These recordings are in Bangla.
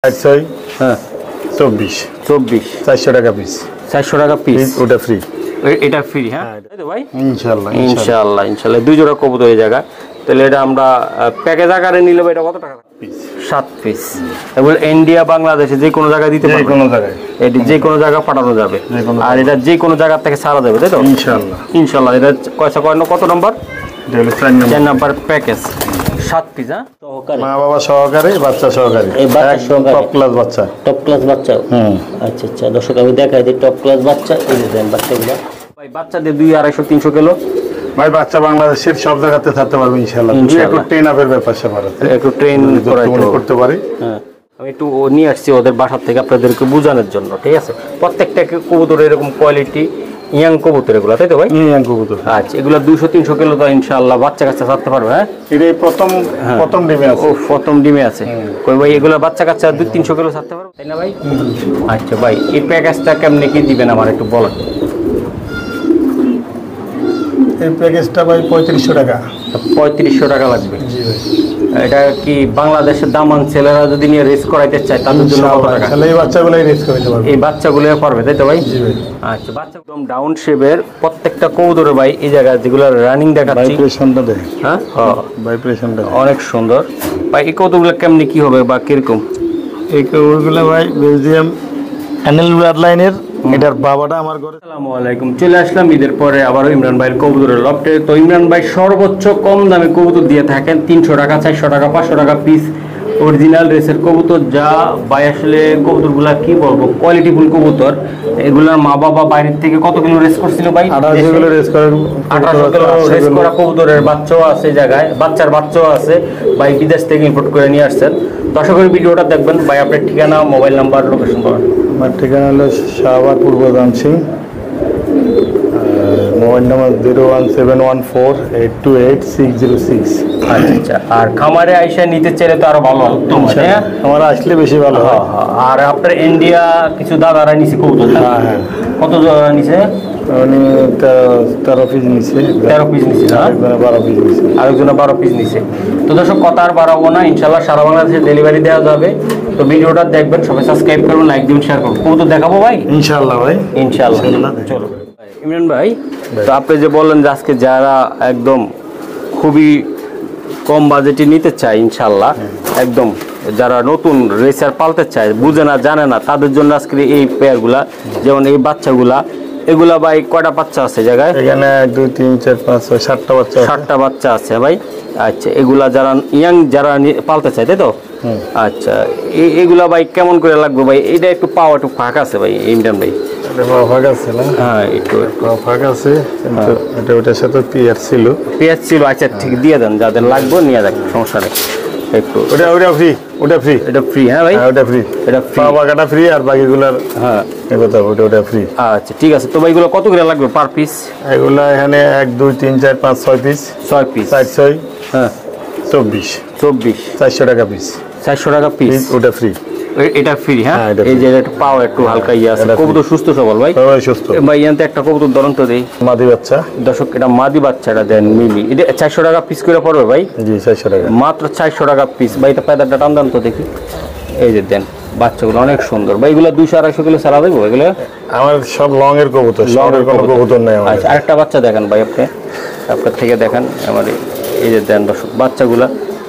6 হ্যাঁ 24 400 টাকা পিস 400 টাকা পিস ওটা ফ্রি এটা ফ্রি হ্যাঁ তাই তো ভাই ইনশাআল্লাহ ইনশাআল্লাহ দুই জোড়া কবুতর এই জায়গা তাহলে এটা আমরা প্যাকেজ আকারে নিলে এটা কত টাকা পিস 7 পিস এগুলো ইন্ডিয়া বাংলাদেশে যে কোনো জায়গায় দিতে পারবে কোনো জায়গায় এটি যে কোনো জায়গা পাঠানো যাবে আর এটা যে কোনো জায়গা থেকে ছাড়া যাবে তাই তো ইনশাআল্লাহ এটা কত নম্বর এটা হলো 4 নাম্বার প্যাকেজ 7 পিস হ্যাঁ সহকারে মা বাবা সহকারে বাচ্চা সহকারে এই বাচ্চা সহকারে টপ ক্লাস বাচ্চা আচ্ছা আচ্ছা দর্শক আমি দেখাই দিই টপ ক্লাস বাচ্চা এই যে দেন বাচ্চাগুলো ভাই বাচ্চাদের 2 250 300 কিলো ভাই বাচ্চা বাংলাদেশের সব জায়গাতে থাকতে পারবে ইনশাআল্লাহ একটু ট্রেন আপের ব্যাপার স্যাপার আছে একটু ট্রেন করতে পারি হ্যাঁ আমি একটু নিয়ে আসছি ওদের বাসা থেকে আপনাদেরকে বোঝানোর জন্য ঠিক আছে প্রত্যেকটা কবুতরের এরকম কোয়ালিটি ইয়াং কবুতর এগুলো তাই তো ভাই ইয়াং কবুতর আচ্ছা এগুলো 200 300 কিলো তো ইনশাআল্লাহ বাচ্চা কাচ্চা ছাড়তে পারবে হ্যাঁ এটা প্রথম ডিমে আছে প্রথম ডিমে আছে কই ভাই এগুলো বাচ্চা কাচ্চা 2 300 কিলো ছাড়তে পারবে তাই না ভাই আচ্ছা ভাই এই প্যাকেজটা কেমনে কি দিবেন আমার একটু বলেন এই প্যাকেজটা ভাই 3500 টাকা 3500 টাকা লাগবে জি ভাই এটা কি বাংলাদেশের দামান ছেলেরা যদি নিয়ে রেস করাইতে চায় তাদের জন্য কত টাকা তাহলে এই বাচ্চাগুলোই রেস করাইতে পারবে এই বাচ্চাগুলো পারবে তাই তো ভাই জি ভাই আচ্ছা বাচ্চা একদম ডাউন শেপের প্রত্যেকটা কবুতরে ভাই এই জায়গা যেগুলো রানিং দেখাচ্ছি ভাইব্রেশনটা দেখ হ্যাঁ ভাইব্রেশনটা অনেক সুন্দর ভাই এই কবুতরগুলো কেমনি কি হবে বা কিরকম এই কবুতরগুলো ভাই বেলজিয়াম অ্যানেল ব্লাড লাইনের এটার বাবাটা আমার ঘরে আসসালামু আলাইকুম চলে আসলাম ঈদের পরে আবারও ইমরান ভাইয়ের কবুতরের লফটে তো ইমরান ভাই সর্বোচ্চ কম দামে কবুতর দিয়ে থাকেন 300 টাকা 400 টাকা 500 টাকা পিস অরিজিনাল রেসের কবুতর যা ভাই আসলে কবুতরগুলা কি বলবো কোয়ালিটিফুল কবুতর এগুলার মা বাবা বাইরের থেকে কত কিলো রেস করছিল ভাই 18 কিলো রেস করে 18 কিলো রেস করা কবুতরের বাচ্চাও আছে জায়গায় বাচ্চার বাচ্চাও আছে ভাই বিদেশ থেকে ইম্পোর্ট করে নিয়ে আসছেন তো আশা করি ভিডিওটা দেখবেন ভাই আপনার ঠিকানা মোবাইল নাম্বার লোকেশন বলেন আমার ঠিকানা হলো শাহবাগ পূর্ব জামসিং মোবাইল নাম্বার 01714828606 আচ্ছা আর খামারে আইসা নিতে চাইলে তো আরো ভালো হতো আমার আসলে বেশি ভালো হয় আর আপনার ইন্ডিয়া কিছু দাদারা নিছে কবুতর হ্যাঁ কত দাদা নিছে উনি 13 পিস নিছে 13 পিস নিছে না 12 পিস নিছে আরেকজনে 12 পিস নিছে তো দর্শক কথা আর বাড়াবো না ইনশাআল্লাহ সারা বাংলাদেশে ডেলিভারি দেওয়া যাবে তো ভিডিওটা দেখবেন সবাই সাবস্ক্রাইব করুন লাইক দিন শেয়ার করুন কবুতর দেখাবো ভাই ইনশাআল্লাহ ভাই ইনশাআল্লাহ চলো ইমরান ভাই তো আপনি যে বললেন যে আজকে যারা একদম খুবই কম বাজেটে নিতে চায় ইনশাআল্লাহ একদম যারা নতুন রেসার পালতে চায় বুঝে না জানে না তাদের জন্য আজকে এই পেয়ারগুলা যেমন এই বাচ্চাগুলা এগুলা ভাই কয়টা বাচ্চা আছে জায়গায় এখানে 1 2 3 4 5 6 7টা বাচ্চা আছে 7টা বাচ্চা আছে ভাই আচ্ছা এগুলা যারা ইয়াং যারা পালতে চায় তাই তো আচ্ছা এগুলা ভাই কেমন করে লাগবে ভাই এটা একটু পাওয়া একটু ফাঁকা আছে ভাই ইমরান ভাই এটা ফাঁকা আছে না হ্যাঁ একটু ফাঁকা আছে কিন্তু এটা ওটার সাথে পেয়ার ছিল আচ্ছা ঠিক দিয়ে দেন যাদের লাগবে নিয়ে যাক সমস্যা নেই একটু ওটা ফ্রি এটা ফ্রি হ্যাঁ ভাই ওটা ফ্রি এটা ফ্রি পাওয়াটা ফ্রি আর বাকিগুলোর হ্যাঁ ওটা ফ্রি আচ্ছা ঠিক আছে তো ভাই এগুলো কত করে লাগবে পার পিস এগুলা এখানে 1 2 3 4 5 6 পিস 6 পিস 4 6 হ্যাঁ 24 400 টাকা পিস 400 টাকা পিস ওটা ফ্রি এটা ফ্রি হ্যাঁ এই যে একটু পাও একটু হালকা আছে কবুতর সুস্থ সবল ভাই সবাই সুস্থ ভাই এনতে একটা কবুতর ধরন তো দেই মাদি বাচ্চা দর্শক এটা মাদি বাচ্চাটা দেন মিলি এটা 400 টাকা পিস করে পড়বে ভাই জি 400 টাকা মাত্র 400 টাকা পিস ভাই এটা পেদারটা টান দেন তো দেখি এই যে দেন বাচ্চাগুলো অনেক সুন্দর ভাই এগুলো 200 250 কিলো সারা দেবো এগুলো আমার সব লং এর কবুতর শর্টের কোনো কবুতর নাই আমার আচ্ছা আরেকটা বাচ্চা দেখেন ভাই আপনার থেকে দেখেন আমার এই যে দেন দর্শক বাচ্চাগুলো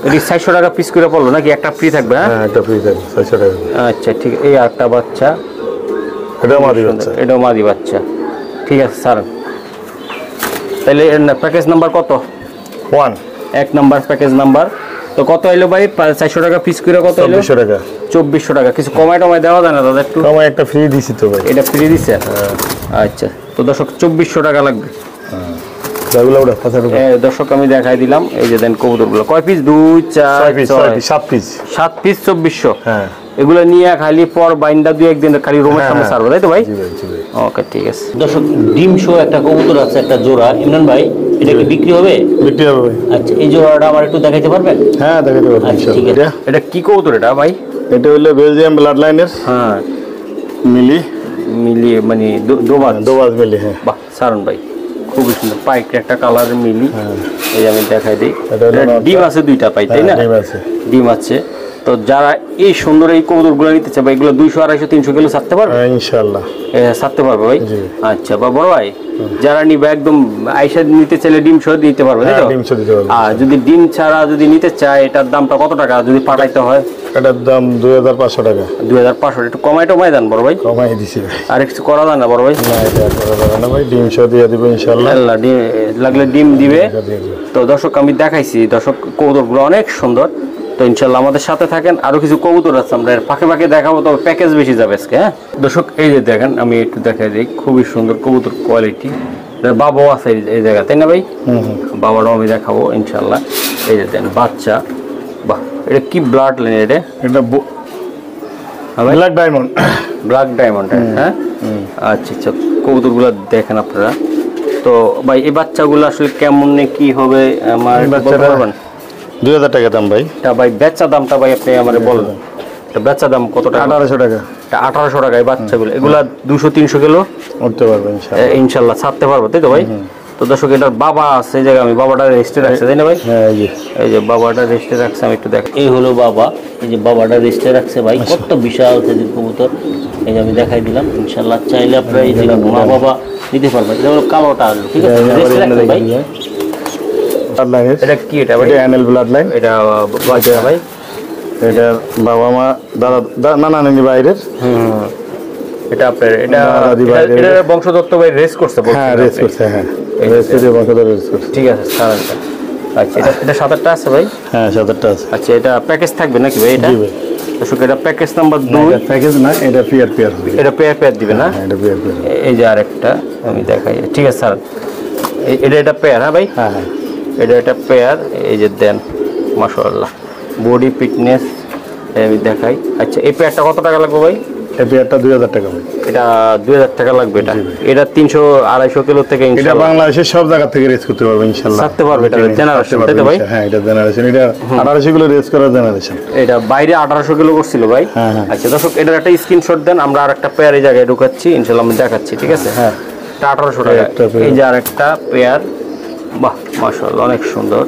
এটি 400 টাকা পিস করে পড়লো নাকি একটা ফ্রি থাকবে হ্যাঁ একটা ফ্রি থাকবে 400 টাকা আচ্ছা ঠিক এই একটা বাচ্চা এটাও মাদি বাচ্চা ঠিক আছে স্যার তাহলে প্যাকেজ নাম্বার কত 1 নাম্বার প্যাকেজ নাম্বার তো কত এলো ভাই 400 টাকা পিস করে কত এলো 2400 টাকা কিছু কমায় টমায় দেওয়া যায় না দাদা একটু কমায় একটা ফ্রি দিছি তো ভাই এটা ফ্রি দিছে আচ্ছা তো দর্শক 2400 টাকা লাগবে দর্শক আমি দেখাই দিলাম এই যে দেন কবুতরগুলো কয় পিস 2 4 7 পিস 2400 হ্যাঁ এগুলো নিয়ে খালি পর বাইন্দা দুই একদিন খালি রুমের সামনে সারবো তাই তো ভাই ওকে ঠিক আছে দর্শক ডিম শো একটা কবুতর আছে একটা জোড়া ইমরান ভাই এটা কি বিক্রি হবে ভাই আচ্ছা এই জোড়াটা আমার একটু দেখাইতে পারবেন হ্যাঁ দেখাইতে পারবো ঠিক আছে এটা কি কবুতর এটা ভাই এটা হলো বেলজিয়াম ব্লাড লাইনের হ্যাঁ মিলি মানে দোবাজ মিলি হ্যাঁ বাহ সারন ভাই খুবই সুন্দর পাইকের একটা কালারের মিলি এই আমি দেখাই দিই ডিম আছে দুইটা পাই তাই না ডিম আছে তো যারা এই সুন্দর এই কবুতরগুলো নিতে চায় ভাই, এগুলো 200 250 300 কিলো ছাড়তে পারবে? ইনশাআল্লাহ ছাড়তে পারবে ভাই। জি। আচ্ছা বা বড় ভাই, যারা নিবে একদম আইসা নিতে চাইলে ডিম সহ দিতে পারবে তাই তো? ডিম সহ দিতে পারবে। আর যদি ডিম ছাড়া যদি নিতে চায়, এটার দামটা কত টাকা যদি পাঠাইতে হয়? এটার দাম 2500 টাকা। 2500, একটু কমাই টমাই দেন বড় ভাই। কমাই দিছি ভাই। আর কিছু করা যায় না বড় ভাই? না এটা করা যাবে না ভাই, ডিম সহ দিয়ে দিব ইনশাআল্লাহ। আল্লাহ ডিম লাগলে ডিম দিবে। দিয়ে দিব। তো দর্শক আমি দেখাইছি, দর্শক কবুতরগুলো অনেক সুন্দর। তো ইনশাল্লাহ আমাদের সাথে থাকেন, আরো কিছু কবুতর আছে আমরা এর ফাঁকে ফাঁকে দেখাবো, তবে প্যাকেজ বেশি যাবে আজকে। হ্যাঁ দর্শক এই যে দেখেন, আমি একটু দেখাই দিই, খুবই সুন্দর কবুতর কোয়ালিটি। বাবাও আছে এই জায়গা, তাই না ভাই? বাবাটাও আমি দেখাবো ইনশাল্লাহ। এই যে দেন বাচ্চা, বাহ এটা কি ব্লাড লাইন? এটা এটা ব্ল্যাক ডায়মন্ড। ব্ল্যাক ডায়মন্ড, হ্যাঁ আচ্ছা আচ্ছা। কবুতরগুলো দেখেন আপনারা। তো ভাই এই বাচ্চাগুলো আসলে কেমন কি হবে আমার বলতে পারবেন? 2000 টাকা দাম ভাই। এটা ভাই বেচা দামটা ভাই আপনি আমারে বলেন, এটা বেচা দাম কত টাকা? 1800 টাকা। এটা 1800 টাকা এই বাচ্চাগুলো। এগুলা 200 300 কিলো উঠতে পারবে ইনশাআল্লাহ। ইনশাআল্লাহ ছাড়তে পারবো তাই তো ভাই? তো দর্শক এটার বাবা আছে এই জায়গায়, আমি বাবাটা রেজিস্টে রাখছে তাই না ভাই? হ্যাঁ এই যে বাবাটা রেজিস্টে রাখছে, আমি একটু দেখ। এই হলো বাবা, এই যে বাবাটা রেজিস্টে রাখছে ভাই, কত বিশাল সাইজের কবুতর। এই যে আমি দেখাই দিলাম ইনশাআল্লাহ। চাইলে আপনারা এই যে মা বাবা নিতে পারবেন। এটা হলো কালোটা, ঠিক আছে? রেজিস্টে রাখছে ভাই। এটা কি? এটা ভাই এটা অ্যানেল ব্লাড লাইন। এটা বাচ্চা ভাই, এটা বাবা মা দাদা নানা নানি বাইরের। এটা আপনার এটা দাদি ভাই এটা বংশদত্ত ভাই রেস করছে বলছেন হ্যাঁ আপনি। রেস করছে। হ্যাঁ রেস করে বংশধর রেস করছে। ঠিক আছে স্যার। আচ্ছা এটা 7-8টা আছে ভাই? হ্যাঁ 7টা আছে। আচ্ছা এটা প্যাকেজ থাকবে নাকি ভাই? এটা জি ভাই। দর্শক এটা প্যাকেজ নাম্বার 2। এটা প্যাকেজ না, এটা পেয়ার হবে। এটা পেয়ার দিবে না? হ্যাঁ এটা পেয়ার। এই যে আরেকটা আমি দেখাই। ঠিক আছে স্যার, এটা পেয়ার। হ্যাঁ ভাই হ্যাঁ হ্যাঁ এটা পেয়ার। এই যে দেন মাশাআল্লাহ, বডি ফিটনেস আমি দেখাই। আচ্ছা এই পেয়ারটা কত টাকা লাগবে ভাই? এই পেয়ারটা 2000 টাকা ভাই। এটা 2000 টাকা লাগবে। এটা 300 250 কিলো থেকে এটা ইনশাআল্লাহ বাংলাদেশের সব জায়গা থেকে রেস করতে পারবে ইনশাআল্লাহ। ছাড়তে পারবে। এটা জেনারেশন তাই তো ভাই? হ্যাঁ এটা জেনারেশন। এটা 1800 কিলো রেস করার জেনারেশন। এটা বাইরে 1800 কিলো করছিল ভাই। হ্যাঁ, হ্যাঁ। আচ্ছা দর্শক এটার একটা স্ক্রিনশট দেন, আমরা আরেকটা পেয়ার এই জায়গায় ঢুকাচ্ছি ইনশাআল্লাহ, আমি দেখাচ্ছি। ঠিক আছে? হ্যাঁ এটা 1800 টাকা। একটা পেয়ার। এই যে আরেকটা পেয়ার, বাহ মাশাআল্লাহ অনেক সুন্দর।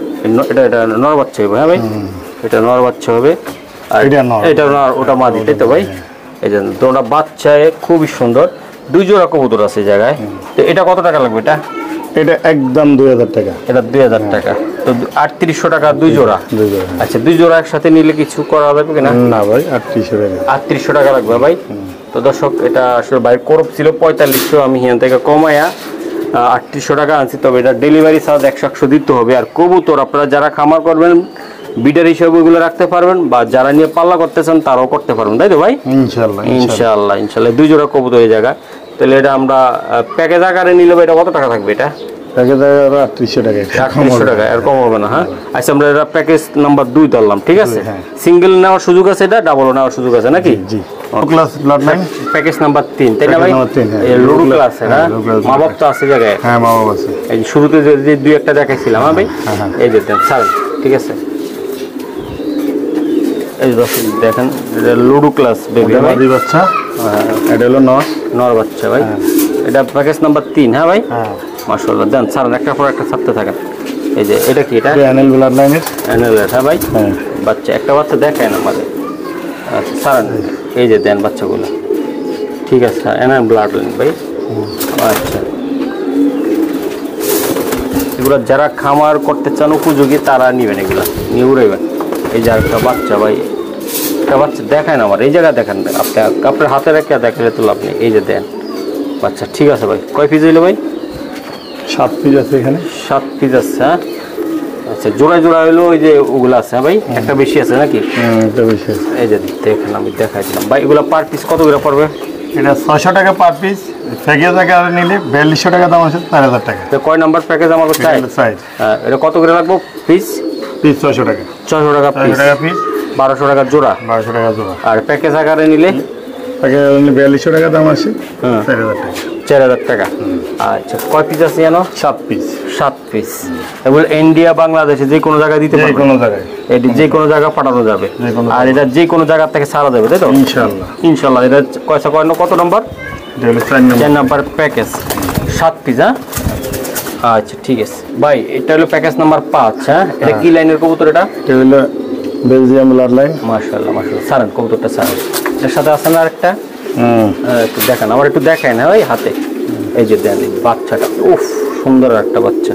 এটা নর বাচ্চা হবে। হ্যাঁ ভাই এটা নর বাচ্চা হবে। আর এটা নর, ওটা মাদি তাই তো ভাই? এই যে দুটো বাচ্চা খুবই সুন্দর। 2 জোড়া কবুতর আছে এই জায়গায়। তো এটা কত টাকা লাগবে? এটা একদম 2000 টাকা। এটা 2000 টাকা। তো 3800 টাকা 2 জোড়া। 2 জোড়া। আচ্ছা 2 জোড়া একসাথে নিলে কিছু করা যাবে কিনা? না ভাই 3800 টাকা। 3800 টাকা লাগবে ভাই। তো দর্শক এটা আসলে ভাই করপ ছিল 4500, আমি এখান থেকে কমায়া 3800 টাকা আনছি। তবে এটা ডেলিভারি চার্জ 100 দিতে হবে। আর কবুতর আপনারা যারা খামার করবেন বিডার হিসাবে ওইগুলো রাখতে পারবেন, বা যারা নিয়ে পাল্লা করতে চান তারাও করতে পারবেন তাই তো ভাই? ইনশাআল্লাহ ইনশাআল্লাহ ইনশাআল্লাহ 2 জোড়া কবুতর এই জায়গা। তাহলে এটা আমরা প্যাকেজ আকারে নিলে এটা কত টাকা থাকবে? এটা প্যাকেজ 3800 টাকা। 3800 টাকা, আর কম হবে না? হ্যাঁ আচ্ছা আমরা এটা প্যাকেজ নাম্বার 2 ধরলাম। ঠিক আছে? সিঙ্গেল নেওয়ার সুযোগ আছে, এটা ডাবল নেওয়ার সুযোগ আছে নাকি? G class blood line package number 3 তাই না ভাই? এই লুডু ক্লাস আছে। হ্যাঁ মা বাপ তো আছে জায়গায়। হ্যাঁ মা বাবা আছে। এই শুরুতে যে 2-1টা দেখাইছিলাম। হ্যাঁ ভাই এই যে দেন স্যার। ঠিক আছে এই যে দেখেন এটা লুডু ক্লাস বেবি মাদি বাচ্চা। এটা হলো নর বাচ্চা ভাই। এটা প্যাকেজ নাম্বার 3। হ্যাঁ ভাই হ্যাঁ মাশাআল্লাহ দেন স্যার, একটা পর একটা ছাড়তে থাকেন। এই যে এটা কি? এটা অ্যানেল ব্লাড লাইনের অ্যানেল। হ্যাঁ ভাই হ্যাঁ বাচ্চা, একটা বাচ্চা দেখায় না আমাদের। আচ্ছা স্যার এই যে দেন বাচ্চাগুলো। ঠিক আছে স্যার অ্যানেল ব্লাড লাইন ভাই। আচ্ছা এগুলো যারা খামার করতে চান উপযোগী তারা নেবেন, এগুলা নিয়ে উড়াইবেন। এই যে একটা বাচ্চা ভাই, একটা বাচ্চা দেখায় না আমার এই জায়গা দেখেন, আপনার হাতে রেখে দেখালে তো লাভ নেই। এই যে দেন বাচ্চা। ঠিক আছে ভাই কয় পিস হইলো ভাই? 7 পিস আছে এখানে। 7 পিস আছে। হ্যাঁ আচ্ছা জোড়া জোড়া হইলো ওই যে ওগুলো আছে। হ্যাঁ ভাই একটা বেশি আছে নাকি? এটা বেশি আছে। এই যে দেখেন আমি দেখাই দিলাম ভাই। এগুলো পার পিস কত করে পড়বে? এটা 600 টাকা পার পিস। প্যাকেজ আকারে নিলে 4200 টাকা দাম আছে, 4000 টাকা। তো কয় নাম্বার প্যাকেজ আমার চাই? সাইজ এটা কত করে লাগবে পিস? পিস 600 টাকা। 600 টাকা পিস। 600 টাকা পিস, 1200 টাকা জোড়া। 1200 টাকা জোড়া। আর প্যাকেজ আকারে নিলে প্যাকেজ নিলে 4200 টাকা দাম আছে, 4000 টাকা। 4000 টাকা। আচ্ছা কয় পিস আছে জানো? 7 পিস। 7 পিস। এগুলো ইন্ডিয়া বাংলাদেশে যে কোনো জায়গায় দিতে পারবে? কোনো জায়গায়। এটি যে কোনো জায়গায় পাঠানো যাবে। আর এটা যে কোনো জায়গা থেকে ছাড়া যাবে তাই তো? ইনশাআল্লাহ ইনশাআল্লাহ। এটা কত নম্বর? এটা হলো 4 নাম্বার প্যাকেজ 7 পিস। হ্যাঁ আচ্ছা ঠিক আছে ভাই। এটা হলো প্যাকেজ নাম্বার 5। হ্যাঁ এটা কি লাইনের কবুতর? এটা হলো বেলজিয়াম ব্লাড লাইন। মাশাআল্লাহ মাশাআল্লাহ, সারান কবুতরটা সারান। এর সাথে আছে না আরেকটা, একটু দেখান, আমার একটু দেখায় না ওই হাতে। এই যে দেন এই বাচ্চাটা, উফ সুন্দর একটা বাচ্চা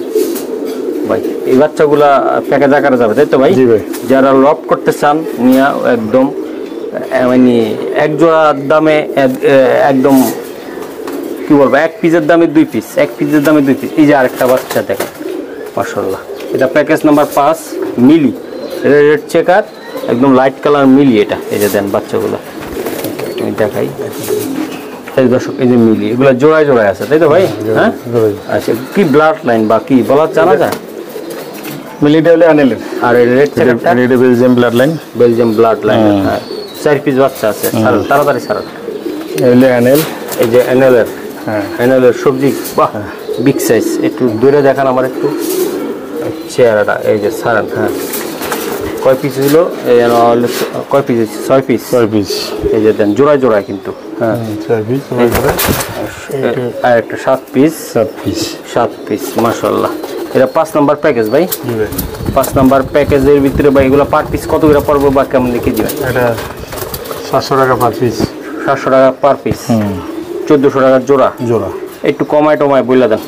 ভাই। এই বাচ্চাগুলা প্যাকেজ আকারে যাবে তাই তো ভাই? জি ভাই। যারা লব করতে চান নিয়ে একদম মানে এক জোড়ার দামে একদম কি বলবো, এক পিসের দামে 2 পিস, এক পিসের দামে 2 পিস। এই যে আরেকটা বাচ্চা দেখেন মাশাআল্লাহ, এটা প্যাকেজ নাম্বার 5 মিলি, রেড চেকার একদম লাইট কালার মিলি এটা। এই যে দেন বাচ্চাগুলো আমি দেখাই এই দর্শক, এই যে মিলি এগুলো জোড়ায় জোড়ায় আছে তাই তো ভাই? হ্যাঁ আচ্ছা, কি ব্লাড লাইন বা কি বলা জানা যায়? মিলিটা হলে আনেলের, আর রেড চেকারটা এটা Belgium blood line. Belgium blood line. হ্যাঁ 4 পিস বাচ্চা আছে, সারান তাড়াতাড়ি সারান। এগুলো আনেল। এই যে এনএলের, হ্যাঁ এনএলের সবজি, বাহ বিগ সাইজ। একটু দূরে দেখান আমার একটু চেহারাটা। এই যে সারান। হ্যাঁ কয় পিস হলো? কয় পিস? 6 পিস। 6 পিস। এই যে দেন জোড়ায় জোড়ায় কিন্তু। হ্যাঁ 6 পিস। আর একটা 7 পিস। 7 পিস। 7 পিস মাশাআল্লাহ। এটা 5 নাম্বার প্যাকেজ ভাই। 5 নাম্বার প্যাকেজের ভিতরে ভাই এগুলো পার পিস কত করে পড়বে বা কেমন লিখে দিবেন? এটা 700 টাকা পার পিস। 700 টাকা পার পিস। 1400 টাকা জোড়া। জোড়া একটু কমায় টমায় বইলা দেন।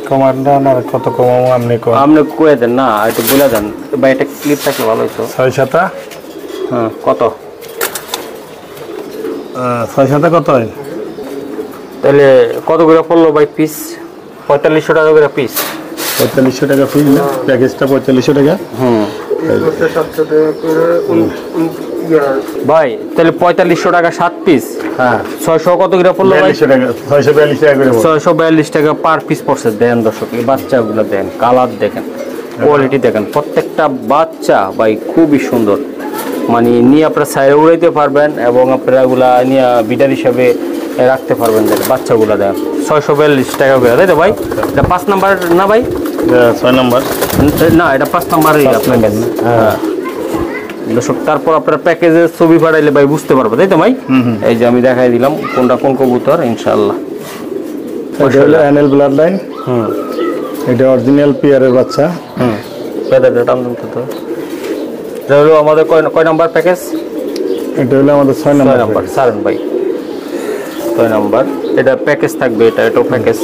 কমান্ডা না কত কমাবো আপনি কম? আপনি কয়ে দেন না, একটু বলে দেন ভাই, এটা ক্লিপ থাকলে ভালো হতো। 6 7। হ্যাঁ কত? 6 7 কত হয়? তাহলে কত করে পড়লো ভাই পিস? 4500 টাকা করে পিস। 4500 টাকা পিস না, প্যাকেজটা 4500 টাকা। ভাই তাহলে 4500 টাকা 7 পিস। হ্যাঁ 600 কত করে পড়লো ভাই? 4200 টাকা, 642 টাকা করে। 642 টাকা পার পিস পড়ছে। দেন দর্শক এই বাচ্চাগুলো দেন, কালার দেখেন, কোয়ালিটি দেখেন, প্রত্যেকটা বাচ্চা ভাই খুবই সুন্দর। মানে নিয়ে আপনারা সাইডে উড়াইতে পারবেন এবং আপনারা এগুলা নিয়ে বিডার হিসাবে রাখতে পারবেন। দেন বাচ্চাগুলো দেন 642 টাকা করে তাই তো ভাই? এটা 5 নাম্বার না ভাই? 6 নাম্বার না, এটা 5 নাম্বারই প্যাকেজ। হ্যাঁ দর্শক, তারপর আপনারা প্যাকেজের ছবি পাঠাইলে ভাই বুঝতে পারবে তাই তো ভাই? এই যে আমি দেখাই দিলাম কোনটা কোন কবুতর ইনশাআল্লাহ। এটা হলো অ্যানেল ব্লাড লাইন। এটা অরিজিনাল পিয়ারের বাচ্চা। বেদাটা টান তো। এটা হলো আমাদের কয় নাম্বার প্যাকেজ? এটা হলো আমাদের 6 নাম্বার। সারেন ভাই 6 নাম্বার। এটা প্যাকেজ থাকবে, এটাও প্যাকেজ।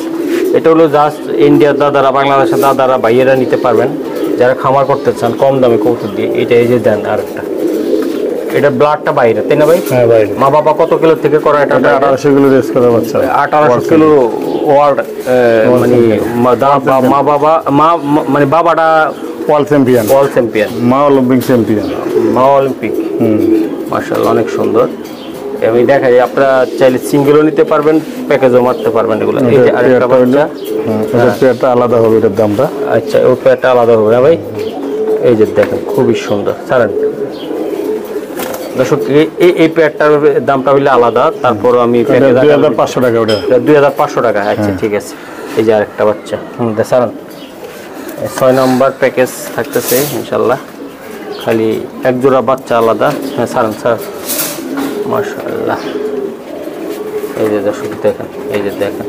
এটা হলো জাস্ট ইন্ডিয়ার দাদারা, বাংলাদেশের দাদারা ভাইয়েরা নিতে পারবেন যারা খামার করতে চান কম দামে কবুতর দিয়ে। এটা এই যে দেন আরেকটা, এটা ব্লাডটা বাইরে তাই না ভাই? হ্যাঁ ভাই। মা বাবা কত কিলো থেকে করা এটা? 1800 কিলো রেস করা বাচ্চা। 1800 কিলো ওয়ার্ল্ড, মানে মা বাবা মানে বাবাটা ওয়ার্ল্ড চ্যাম্পিয়ন। ওয়ার্ল্ড চ্যাম্পিয়ন, মা অলিম্পিক চ্যাম্পিয়ন। মা অলিম্পিক। মাশাআল্লাহ অনেক সুন্দর। আমি দেখাই আপনারা চাইলে সিঙ্গেলও নিতে পারবেন, প্যাকেজও মারতে পারবেন এগুলো। এই যে আরেকটা বাচ্চা, এটা পেয়ারটা আলাদা হবে, এটার দামটা। আচ্ছা ওই পেয়ারটা আলাদা হবে না ভাই? এই যে দেখেন খুবই সুন্দর। ছাড়েন দর্শক, এই পেয়ারটার দামটা হইলে আলাদা। তারপর আমি 2500 টাকা। ওটা 2500 টাকা। আচ্ছা ঠিক আছে। এই যে আরেকটা বাচ্চা ছাড়েন। 6 নাম্বার প্যাকেজ থাকতেছে ইনশাল্লাহ, খালি এক জোড়া বাচ্চা আলাদা। হ্যাঁ ছাড়েন স্যার মাশাআল্লাহ। এই যে দর্শক দেখেন, এই যে দেখেন।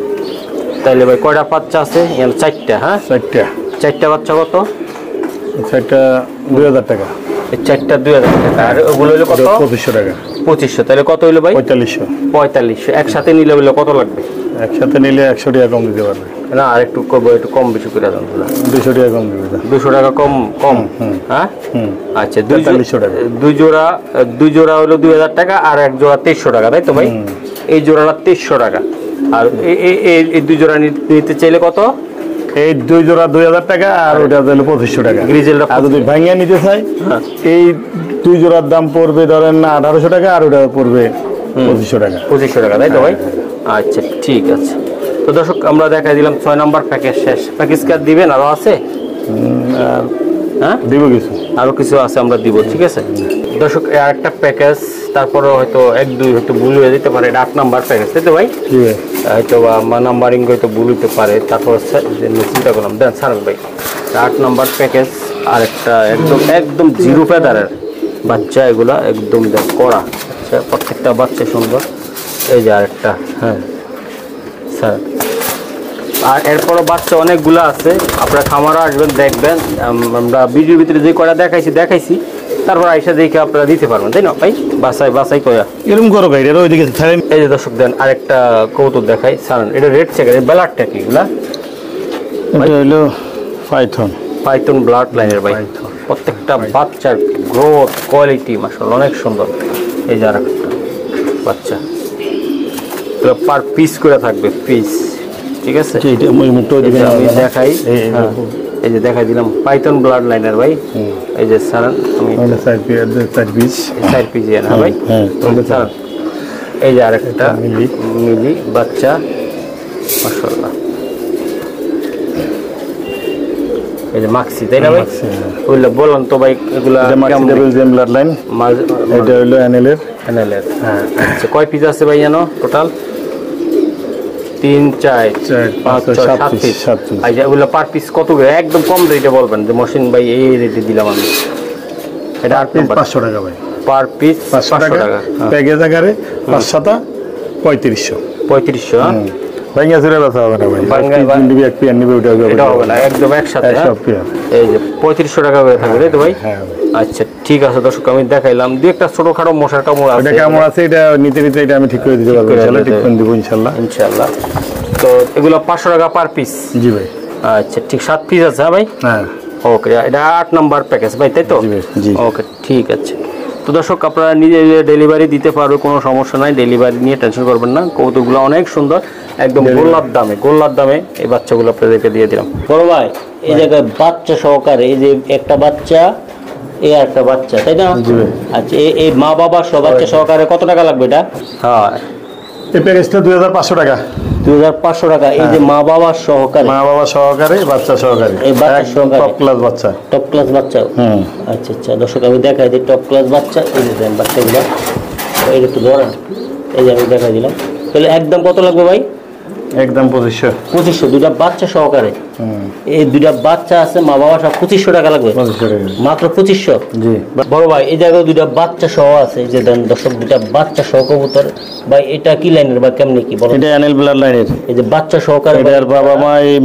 তাইলে ভাই কয়টা বাচ্চা আছে? 4টা। হ্যাঁ 4টা বাচ্চা কত? 4টা 2000 টাকা। এই 4টা 2000 টাকা। আর ওগুলো হলো কত? 2500 টাকা। 2500। তাহলে কত হইলো ভাই? 4500। একসাথে নিলে হইলো কত লাগবে? একসাথে নিলে 100 টাকা কম দিতে পারবে না আর একটু কম বেশি করে দেন। 200 টাকা কম দিবে। 200 টাকা কম। হ্যাঁ আচ্ছা 4300 টাকা। দুই জোড়া হলো 2000 টাকা, আর এক জোড়া 2300 টাকা তাই তো ভাই? এই জোড়াটা 2300 টাকা। আর এই দুই জোড়া নিতে চাইলে কত? এই 2 জোড়া 2000 টাকা, আর ওটা হলো 2500 টাকা। গ্রিজেলটা আর যদি ভাঙিয়ে নিতে চাই, এই 2 জোড়ার দাম পড়বে ধরেন না 1800 টাকা, আর ওটা পড়বে 2500 টাকা। 2500 টাকা তাই তো ভাই? আচ্ছা ঠিক আছে। তো দর্শক আমরা দেখাই দিলাম 6 নাম্বার প্যাকেজ শেষ। প্যাকেজ কার্ড দিবেন আরো আছে? হ্যাঁ দিব কিছু, আরো কিছু আছে আমরা দিব। ঠিক আছে দর্শক, আরেকটা প্যাকেজ, তারপরে হয়তো 1-2 হয়তো ভুল হয়ে যেতে পারে। 8 নাম্বার প্যাকেজ তাই তো ভাই? হয়তো বা নাম্বারিং হয়তো ভুল হতে পারে। তারপর চিন্তা করলাম দেন সারেন ভাই 8 নাম্বার প্যাকেজ। আরেকটা একদম জিরো ফেদারের বাচ্চা, এগুলা একদম দেখ কড়া। আচ্ছা প্রত্যেকটা বাচ্চা সুন্দর। এই যে আরেকটা। হ্যাঁ স্যার আর এরপরও বাচ্চা অনেকগুলো আছে, আপনারা খামারে আসবেন দেখবেন। আমরা ভিডিওর ভিতরে যে কয়টা দেখাইছি তারপর আইসা দেখে আপনারা দিতে পারবেন, তাই না ভাই? বাসাই কয়া এরকম করো গাড়ি ওইদিকে ছাড়েন। এই যে দর্শক দেন আরেকটা কৌতুক দেখাই, সারান এটা রেড চেকার, ব্লাডটা কি এগুলা? এটা হলো পাইথন ব্লাড লাইনের ভাই। প্রত্যেকটা বাচ্চার গ্রোথ কোয়ালিটি মাশাআল্লাহ অনেক সুন্দর। এই যে আরেকটা বাচ্চা, পার পিস করে থাকবে পিস, ঠিক আছে? আমি দেখাই, এই যে দেখাই দিলাম পাইথন ব্লাড লাইনের ভাই। এই যে সারান আমি সাইড পিস না ভাই, সারান এই যে আরেকটা মিলি বাচ্চা মাশাআল্লাহ। এই যে মাক্সি, তাই না ভাই? ওইগুলো বললাম তো ভাই, এগুলা বেলজিয়াম ব্লাড লাইন, এটা হলো এনএলের। হ্যাঁ আচ্ছা, কয় পিস আছে ভাই জানো টোটাল? 3 4 5 6 7 পিস। আচ্ছা ওগুলো পার পিস কত করে? একদম কম রেটে বলবেন যে মহসিন ভাই এই রেটে দিলাম আমি। এটা 500 টাকা ভাই, পার পিস 500 টাকা। প্যাকেজ আকারে 5 7 3500। 3500 ভাঙ্গা চুরে ব্যথা হবে না ভাই, নিবি এক পিয়ার নিবি, এটা হবে না, একদম একসাথে সব পিয়ার। এই যে 3500 টাকা করে থাকবে, তাই তো ভাই? আচ্ছা ঠিক আছে দর্শক, আমি দেখাইলাম দুই একটা ছোটখাটো মশার কামড় আছে। এটা কেমন আছে এটা নিতে এটা আমি ঠিক করে দিতে পারবো ইনশাআল্লাহ, ঠিক করে দেব ইনশাআল্লাহ। তো এগুলো 500 টাকা পার পিস। জি ভাই। আচ্ছা ঠিক, 7 পিস আছে ভাই? হ্যাঁ ওকে, এটা 8 নাম্বার প্যাকেজ ভাই, তাই তো? জি ওকে ঠিক আছে। তো দর্শক আপনারা নিজে ডেলিভারি দিতে পারবে, কোনো সমস্যা নাই, ডেলিভারি নিয়ে টেনশন করবেন না। কৌতুকগুলো অনেক সুন্দর, একদম গোল্লার দামে এই বাচ্চাগুলো আপনাদেরকে দিয়ে দিলাম। বড় ভাই এই জায়গায় বাচ্চা সহকারে, এই যে একটা বাচ্চা, এই একটা বাচ্চা, তাই না? আচ্ছা এই মা বাবা সব বাচ্চা সহকারে কত টাকা লাগবে এটা? হ্যাঁ এই প্যাকেজটা 2500 টাকা। 2500 টাকা। এই যে মা বাবা সহকারে, বাচ্চা সহকারে, এই বাচ্চা সহকারে টপ ক্লাস বাচ্চা। আচ্ছা আচ্ছা দর্শক আমি দেখাই দিই টপ ক্লাস বাচ্চা। এই যে দেন বাচ্চাগুলো, এই একটু ধরেন, এই যে আমি দেখাই দিলাম। তাহলে একদম কত লাগবে ভাই? একদম 2500। দুইটা বাচ্চা সহকারে, এই দুইটা বাচ্চা আছে মা বাবা সব 2500 টাকা লাগবে, মাত্র 2500। জি বড় ভাই এই জায়গায় দুইটা বাচ্চা সহ আছে, এই যে দেন দর্শক দুইটা বাচ্চা সহ কবুতর ভাই। এটা কি লাইনের বা কেমনি কি বলেন? এটা এনএল ব্লাড লাইনের। এই যে বাচ্চা সহকারে, এটার বাবা মা এই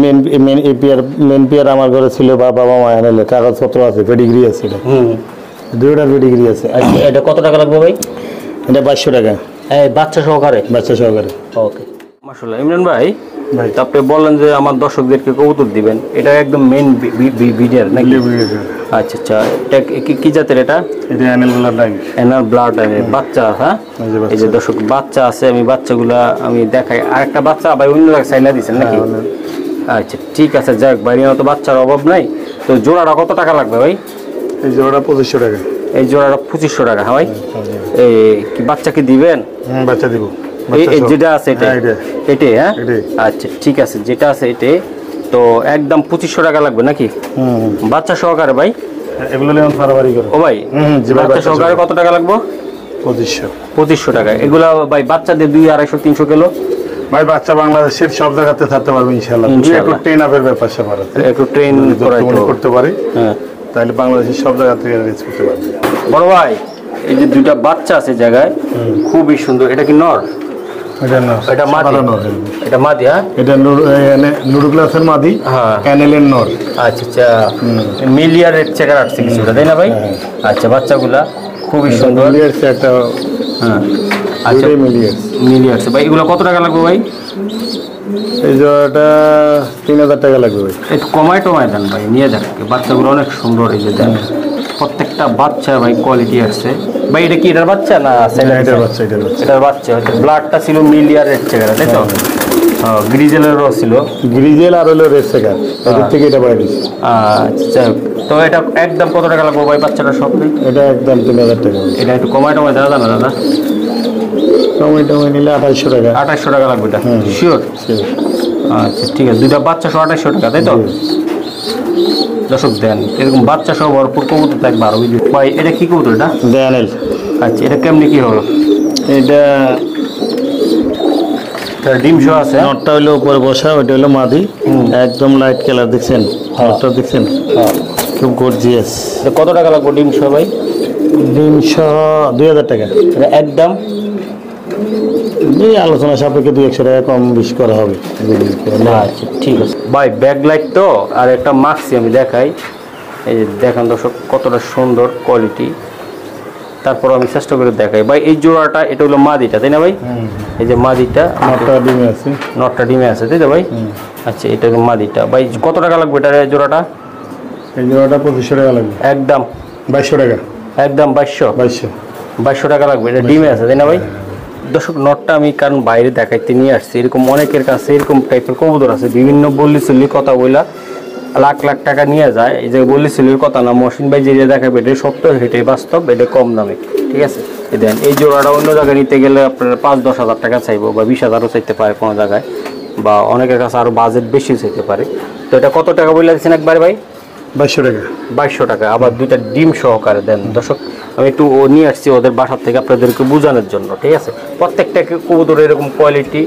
মেন পিয়ার আমার ঘরে ছিল, বাবা মা এনএল কাগজপত্র আছে, পেডিগ্রি আছে, এটা দুইটা পেডিগ্রি আছে। আচ্ছা এটা কত টাকা লাগবে ভাই? এটা 2200 টাকা। এই বাচ্চা সহকারে? বাচ্চা সহকারে। ওকে মাশাআল্লাহ। ইমরান ভাই আপনি বললেন যে আমার দর্শকদেরকে কবুতর দিবেন, এটা একদম মেন বিডের নাকি? আচ্ছা আচ্ছা, এটা কি জাতের? এটা NL blood line. NL blood লাইনের বাচ্চা। হ্যাঁ এই যে দর্শক বাচ্চা আছে, আমি বাচ্চাগুলা আমি দেখাই। আরেকটা বাচ্চা ভাই অন্য জায়গায় সাইলা দিচ্ছেন নাকি? আচ্ছা ঠিক আছে, যাক বাইরে তো বাচ্চার অভাব নাই। তো জোড়াটা কত টাকা লাগবে ভাই? এই জোড়াটা 2500 টাকা। এই জোড়াটা 2500 টাকা। হ্যাঁ ভাই, এই কি বাচ্চা কি দিবেন? বাচ্চা দিব। যেটা আছে এটাই? হ্যাঁ আচ্ছা ঠিক আছে, যেটা আছে এটাই। তো একদম 2500 টাকা লাগবে নাকি বাচ্চা সহকারে ভাই? এগুলো লেমন ফারবারি করে। ও ভাই বাচ্চা সহকারে কত টাকা লাগবে? 2500 টাকা। এগুলা ভাই বাচ্চাদের 200 250 300 কিলো ভাই বাচ্চা বাংলাদেশের সব জায়গাতে থাকতে পারবে ইনশাআল্লাহ। একটু ট্রেন আপের ব্যাপার স্যাপার আছে, একটু ট্রেন করতে পারি। হ্যাঁ তাহলে বাংলাদেশের সব জায়গা থেকে রেজ করতে পারবে। বড় ভাই এই যে দুইটা বাচ্চা আছে জায়গায়, খুবই সুন্দর। এটা কি নর? এটা মাদি। এটা মাদি। হ্যাঁ এটা নুরু ক্লাসের মাদি, এনএল নর। আচ্ছা আচ্ছা, মিলিয়ার রেড চেকার আসছে কিছুটা, তাই না ভাই? আচ্ছা বাচ্চাগুলা খুবই সুন্দর। একটা হ্যাঁ আচ্ছা মিলিয়ার ভাই। এগুলো কত টাকা লাগবে ভাই? এই জোড়াটা 3000 টাকা লাগবে ভাই। একটু কমায় দেন ভাই, নিয়ে যান। বাচ্চাগুলো অনেক সুন্দর, এই যে দেন প্রত্যেকটা বাচ্চা ভাই কোয়ালিটি আছে ভাই। এটা কি এটার বাচ্চা না? এটার বাচ্চা হচ্ছে। ব্লাডটা ছিল মিলিয়ার রেড চেকার, তাই তো? গ্রিজেলেরও ছিল, গ্রিজেল আর হলো রেড চেকার, এদের থেকে এটা বাইরে। আচ্ছা তো এটা একদম কত টাকা লাগবে ভাই বাচ্চাটা সব? এটা একদম 3000 টাকা। এটা একটু কমায় দেওয়া যাবে না দাদা? টমেটো নিলে 2800 টাকা। 2800 টাকা লাগবে এটা শিওর? আচ্ছা ঠিক আছে, দুইটা বাচ্চা সহ 2800 টাকা, তাই তো? দর্শক দেন এরকম বাচ্চা সহ ভরপুর কবুতর থাকবে আরো ভাই। এটা কি কবুতর? এটা ড্যানেল। আচ্ছা এটা কেমনি কি হলো? এটা ডিম সহ আছে। নটটা হলো উপরে বসা, ওইটা হলো মাদি, একদম লাইট কালার। দেখছেন নটটা? দেখছেন খুব গর্জিয়াস। কত টাকা লাগবে ডিম সহ ভাই? ডিম সহ 2000 টাকা। একদম এই আলোচনা সাপেক্ষে 200 টাকা কম বেশি করা হবে। আচ্ছা ঠিক আছে ভাই, ব্যাক লাইট তো আর একটা মাক্সি আমি দেখাই। এই যে দেখেন দর্শক কতটা সুন্দর কোয়ালিটি, তারপর আমি চেষ্টা করে দেখাই ভাই। এই জোড়াটা এটা হলো মাদিটা তাই না ভাই? এই যে মাদিটা, নটটা ডিমে আছে, নটটা ডিমে আছে তাই তো ভাই? আচ্ছা এটা হলো মাদিটা ভাই। কত টাকা লাগবে এটা জোড়াটা? এই জোড়াটা 2500 টাকা লাগবে। একদম 2200 টাকা। একদম 2200 2200 টাকা লাগবে। এটা ডিমে আছে তাই না ভাই? দর্শক নটটা আমি কারণ বাইরে দেখাইতে নিয়ে আসছি, এরকম অনেকের কাছে এরকম টাইপের কবুতর আছে, বিভিন্ন বললি চল্লি কথা বইলা লাখ লাখ টাকা নিয়ে যায়। এই যে বললি চল্লির কথা না, মহসিন ভাই যে দেখাবে এটা সত্য, এটাই বাস্তব, এটা কম দামে। ঠিক আছে, এই দেন এই জোড়াটা অন্য জায়গায় নিতে গেলে আপনার 5-10 হাজার টাকা চাইবো, বা 20,000ও চাইতে পারে কোনো জায়গায়, বা অনেকের কাছে আরও বাজেট বেশি চাইতে পারে। তো এটা কত টাকা বলে দিচ্ছেন একবারে ভাই? 2200 টাকা। 2200 টাকা, আবার দুইটা ডিম সহকারে দেন। দর্শক আমি একটু নিয়ে আসছি ওদের বাসার থেকে আপনাদেরকে বোঝানোর জন্য। ঠিক আছে, প্রত্যেকটা কবুতর এরকম কোয়ালিটি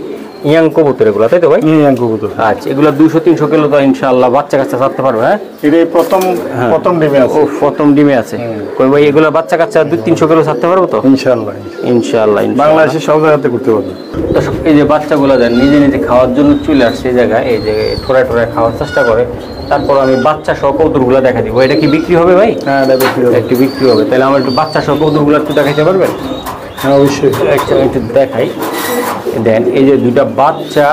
ইয়াং কবুতর এগুলো তাই তো ভাই? ইয়াং কবুতর। আচ্ছা এগুলো 200-300 কিলো তো ইনশাআল্লাহ বাচ্চা কাচ্চা ছাড়তে পারবে। হ্যাঁ এটাই প্রথম ডিমে আছে। ও প্রথম ডিমে আছে। কই ভাই এগুলো বাচ্চা কাচ্চা 200-300 কিলো ছাড়তে পারবো তো? ইনশাআল্লাহ। ইনশাআল্লাহ বাংলাদেশে সব জায়গাতে করতে পারবে। দর্শক এই যে বাচ্চাগুলো দেন নিজে নিজে খাওয়ার জন্য চলে আসছে এই জায়গায়, এই যে ঠোরায় ঠোরায় খাওয়ার চেষ্টা করে। তারপর আমি বাচ্চা সহ কবুতরগুলো দেখা দিব। এটা কি বিক্রি হবে ভাই? হ্যাঁ এটা বিক্রি হবে। একটু বিক্রি হবে, তাহলে আমার একটু বাচ্চা সহ কবুতরগুলো একটু দেখাইতে পারবেন? হ্যাঁ অবশ্যই। একটু দেখাই। দেন এই যে দুইটা বাচ্চা,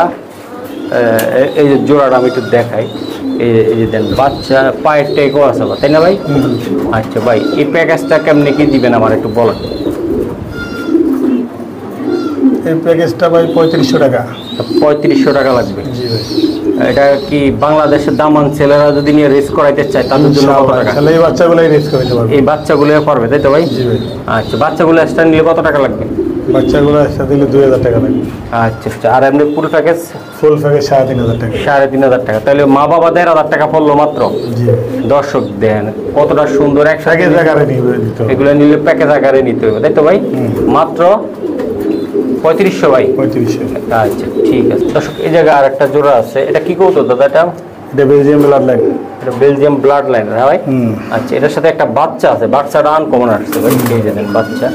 এই যে জোড়াটা আমি একটু দেখাই। এই যে দেন বাচ্চা পায়ের টেকও আছে তাই না ভাই? আচ্ছা ভাই এই প্যাকেজটা কেমনে কি দিবেন আমার একটু বলেন। এই প্যাকেজটা ভাই 3500 টাকা। 3500 টাকা লাগবে। জি ভাই। এটা কি বাংলাদেশের দামান ছেলেরা যদি নিয়ে রেস করাইতে চায় তাদের জন্য কত টাকা? তাহলে এই বাচ্চাগুলোই রেস করাইতে পারবে। এই বাচ্চাগুলো পারবে তাই তো ভাই? জি ভাই। আচ্ছা বাচ্চাগুলো এক্সট্রা নিলে কত টাকা লাগবে? বাচ্চাগুলো একসাথে দিলে 2000 টাকা লাগবে। আচ্ছা আচ্ছা, আর এমনি পুরো প্যাকেজ? ফুল প্যাকেজ 3500 টাকা। 3500 টাকা, তাহলে মা বাবা 1500 টাকা পড়লো মাত্র। জি। দর্শক দেন কতটা সুন্দর একসাথে প্যাকেজ আকারে নিবে দিতে হবে। এগুলো নিলে প্যাকেজ আকারে নিতে হবে তাই তো ভাই? মাত্র 3500 ভাই। 3500। আচ্ছা ঠিক আছে। দর্শক এই জায়গায় আর একটা জোড়া আছে, এটা কি কৌতো দাদা? এটা বেলজিয়াম ব্লাড লাইন। এটা বেলজিয়াম ব্লাড লাইন হ্যাঁ ভাই? আচ্ছা এটার সাথে একটা বাচ্চা আছে, বাচ্চাটা আনকমন আসছে ভাই, এই জানেন বাচ্চা।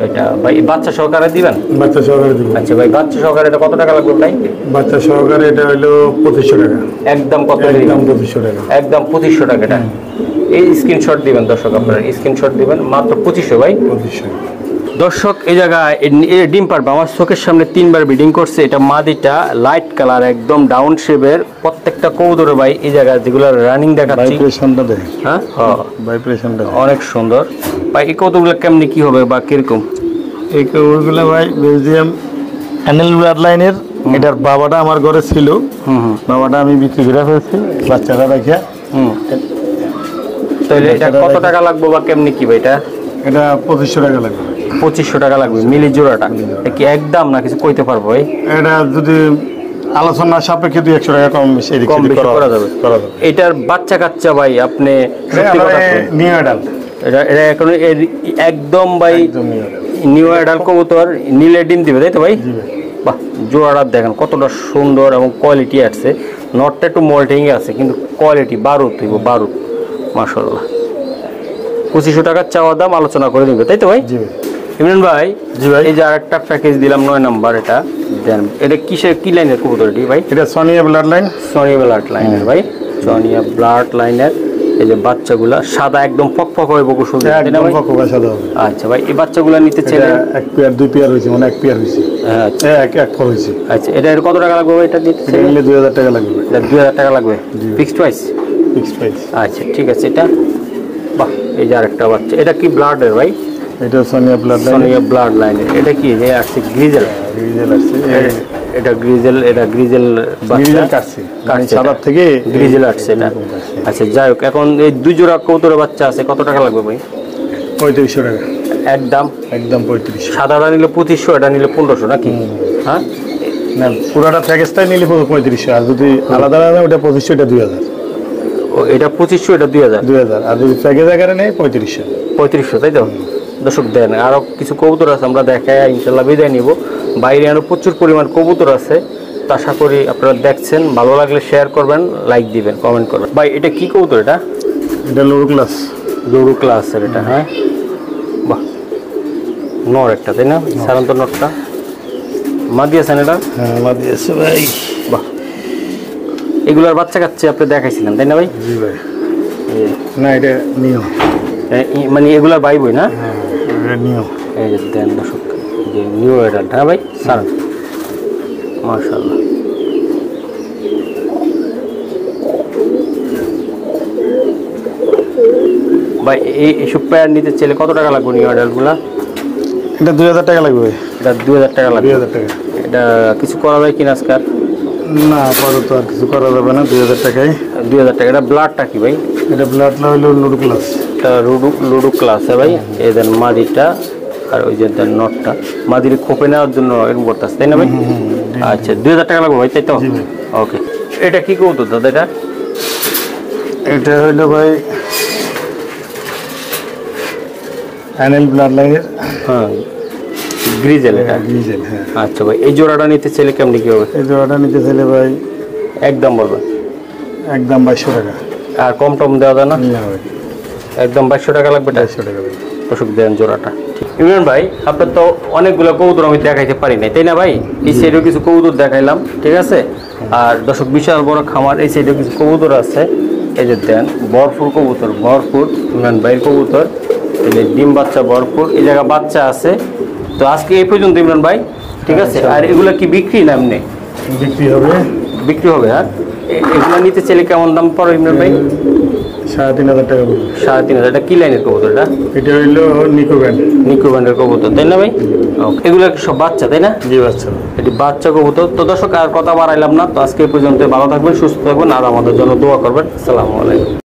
এটা ভাই বাচ্চা সহকারে দিবেন? বাচ্চা সহকারে দিব। আচ্ছা ভাই বাচ্চা সহকারে এটা কত টাকা লাগবে ভাই? বাচ্চা সহকারে এটা হলো 2500 টাকা। একদম কত? একদম 2500 টাকা। একদম 2500 টাকা। এটা এই স্ক্রিনশট দিবেন দর্শক, আপনারা স্ক্রিনশট দিবেন মাত্র 2500 ভাই। 2500। দর্শক এই জায়গায় ডিম পারবে আমার চোখের সামনে 3বার ব্রিডিং করছে। এটা মাদিটা লাইট কালার একদম ডাউন শেপের, প্রত্যেকটা কবুতরে ভাই এই জায়গায় যেগুলো রানিং দেখাচ্ছি। ভাইব্রেশনটা দেখ। হ্যাঁ ভাইব্রেশনটা অনেক সুন্দর ভাই। এই কবুতরগুলো কেমনি কি হবে বা কিরকম? এই কবুতরগুলো ভাই বেলজিয়াম অ্যানেল ব্লাড লাইনের। এটার বাবাটা আমার ঘরে ছিল। বাবাটা আমি বিক্রি করে ফেলছি বাচ্চাটা রেখে। তাহলে এটা কত টাকা লাগবে বা কেমনি কি ভাই? এটা 2500 টাকা লাগবে। 2500 টাকা লাগবে মিলি জোড়াটা। এটা কি একদম না কিছু কইতে পারবো ভাই? এটা যদি আলোচনা সাপেক্ষে 200 টাকা কম বেশি করা যাবে। এটার বাচ্চা কাচ্চা ভাই আপনি নিউ অ্যাডাল্ট। এটা এখন একদম ভাই নিউ অ্যাডাল্ট কবুতর, নীলে ডিম দিবে তাই তো ভাই? বাহ জোড়াটা দেখেন কতটা সুন্দর এবং কোয়ালিটি আসছে। নটটা একটু মোল্টিং আছে কিন্তু কোয়ালিটি বারুদ হইব, বারুদ মাশাআল্লাহ। 2500 টাকা চাওয়া দাম, আলোচনা করে নিবে তাই তো ভাই? জি ভাই। ইমরান ভাই জি ভাই। এই যে আরেকটা প্যাকেজ দিলাম 9 নাম্বার, এটা দেন। এটা কিসের কি লাইনের কবুতর এটি ভাই? এটা Sonia blood line. Sonia blood লাইনের ভাই, সোনিয়া ব্লাড লাইনের। এই যে বাচ্চাগুলা সাদা একদম ফকফক হয়ে বকু সুন্দর তাই না ভাই? সাদা হবে। আচ্ছা ভাই এই বাচ্চাগুলা নিতে চাইলে এক পেয়ার 2 পেয়ার হইছে, মানে 1 পেয়ার হইছে। আচ্ছা এক পর হইছে। আচ্ছা এটা কত টাকা লাগবে ভাই? এটা নিতে এটা নিলে 2000 টাকা লাগবে। এটা 2000 টাকা লাগবে ফিক্সড প্রাইস? Fixed price. আচ্ছা ঠিক আছে। এটা বাহ এই যে আরেকটা বাচ্চা, এটা কি ব্লাডের ভাই? এটা Sonia blood line. Sonia blood লাইনের। এটা কি যে আসছে গ্রিজেল? গ্রিজেল আছে। এটা গ্রিজেল, এটা গ্রিজেল গ্রিজেল কাটছে। সাদা থেকে গ্রিজেল আসছে এটা। আচ্ছা যাই হোক, এখন এই 2 জোড়া কবুতরের বাচ্চা আছে, কত টাকা লাগবে ভাই? 3500 টাকা। একদম 3500। সাদাটা নিলে 2500, এটা নিলে 1500 নাকি? হ্যাঁ না পুরাটা প্যাকেজটাই নিলে 3500, আর যদি আলাদা আলাদা ওটা 2500, এটা 2000। এটা 2500, এটা 2000। 2000, আর যদি প্যাকেজ আকারে নেয় 3500। 3500 তাই তো? দর্শক দেন আরো কিছু কবুতর আছে, আমরা দেখাই ইনশাল্লাহ বিদায় নিব। বাইরে আরো প্রচুর পরিমাণ কবুতর আছে, তো আশা করি আপনারা দেখছেন, ভালো লাগলে শেয়ার করবেন, লাইক দিবেন, কমেন্ট করবেন। ভাই এটা কি কবুতর? এটা লোরো ক্লাস। লোরো ক্লাসের এটা। হ্যাঁ বাহ নর একটা তাই না? সাধারণত নরটা মাদি আছেন এটা? হ্যাঁ মাদি আছে ভাই। বাহ, এগুলার বাচ্চা কাচ্চা আপনি দেখাইছিলেন তাই না ভাই? জি ভাই। না এটা নিও, মানে এগুলার ভাই বই না? হ্যাঁ এটা নিও। এই যে দেন দর্শক, যে নিউ অ্যাডাল্ট। হ্যাঁ ভাই, স্যার মাশাআল্লাহ। ভাই এইসব পেয়ার নিতে চাইলে কত টাকা লাগবে নিউ অ্যাডাল্টগুলা? এটা 2000 টাকা লাগবে। এটা 2000 টাকা লাগবে। 2000 টাকা। এটা কিছু করা যায় কিনা আজকাল? না আপাতত আর কিছু করা যাবে না, 2000 টাকায়। 2000 টাকা। এটা ব্লাডটা কি ভাই? এটা ব্লাড না হইলেও লুডু প্লাস। এটা লুডু ক্লাস ভাই। এই দেন মাদিটা, আর ওই যে দেন নটটা। মাদির খোপে নেওয়ার জন্য এরকম করতেছে তাই না ভাই? আচ্ছা 2000 টাকা লাগবে ভাই, তাই তো? ওকে। এটা কি কবুতর দাদা এটা? এটা হইলো ভাই অ্যানেল ব্লাড লাইনের। হ্যাঁ, গ্রিজেল এটা। গ্রিজেল, হ্যাঁ। আচ্ছা ভাই, এই জোড়াটা নিতে চাইলে কেমনি কি হবে? এই জোড়াটা নিতে চাইলে ভাই একদম বলবেন? একদম 2200 টাকা। আর কম টম দেওয়া যায় না? না ভাই, একদম 2200 টাকা লাগবে। 2200 টাকা ভাই। অসুখ দেন জোড়াটা। ইমরান ভাই, আপনার তো অনেকগুলো কবুতর আমি দেখাইতে পারি নাই তাই না ভাই? এই সাইডেও কিছু কবুতর দেখাইলাম, ঠিক আছে? আর দর্শক বিশাল বড় খামার, এই সাইডেও কিছু কবুতর আছে। এই যে দেন ভরপুর কবুতর, ভরপুর ইমরান ভাইয়ের কবুতর। এই যে ডিম বাচ্চা ভরপুর, এই জায়গা বাচ্চা আছে। তো আজকে এই পর্যন্ত ইমরান ভাই, ঠিক আছে? আর এগুলো কি বিক্রি না এমনি? বিক্রি হবে। বিক্রি হবে। আর এগুলো নিতে চাইলে কেমন দাম পড়ে ইমরান ভাই? 3500 টাকা পড়বে। 3500। এটা কি লাইনের কবুতর এটা? এটা হইলো নিকো ব্যান্ড। নিকো ব্যান্ডের কবুতর তাই না ভাই? ওকে। এগুলো কি সব বাচ্চা তাই না? জি বাচ্চা। এটি বাচ্চা কবুতর। তো দর্শক আর কথা বাড়াইলাম না। তো আজকে এই পর্যন্ত। ভালো থাকবেন, সুস্থ থাকবেন, আর আমাদের জন্য দোয়া করবেন। আসসালামু আলাইকুম।